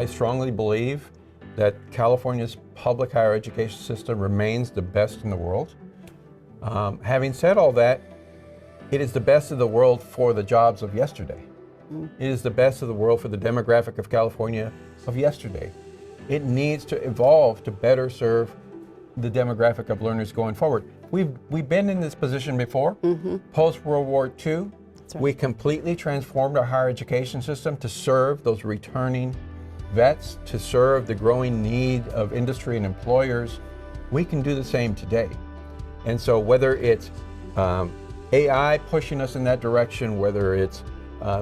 I strongly believe that California's public higher education system remains the best in the world. Having said all that, it is the best of the world for the jobs of yesterday. It is the best of the world for the demographic of California of yesterday. It needs to evolve to better serve the demographic of learners going forward. We've been in this position before. Post-World War II, we completely transformed our higher education system to serve those returning vets, to serve the growing need of industry and employers. We can do the same today. And so whether it's AI pushing us in that direction, whether it's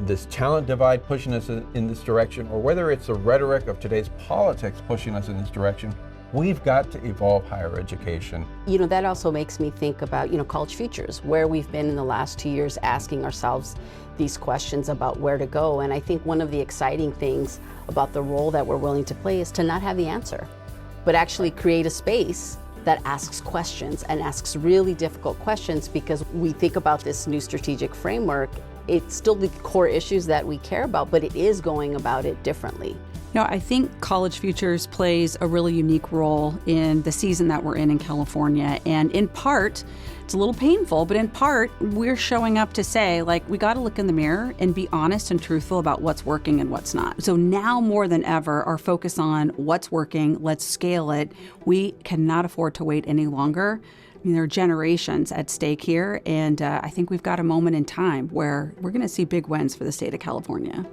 this talent divide pushing us in this direction, or whether it's the rhetoric of today's politics pushing us in this direction, we've got to evolve higher education. That also makes me think about, college futures, where we've been in the last 2 years asking ourselves these questions about where to go. And I think one of the exciting things about the role that we're willing to play is to not have the answer, but actually create a space that asks questions and asks really difficult questions, because we think about this new strategic framework. It's still the core issues that we care about, but it is going about it differently. I think College Futures plays a really unique role in the season that we're in California. And in part, it's a little painful, but in part, we're showing up to say, we got to look in the mirror and be honest and truthful about what's working and what's not. So now more than ever, our focus on what's working, let's scale it. We cannot afford to wait any longer. There are generations at stake here, and I think we've got a moment in time where we're going to see big wins for the state of California.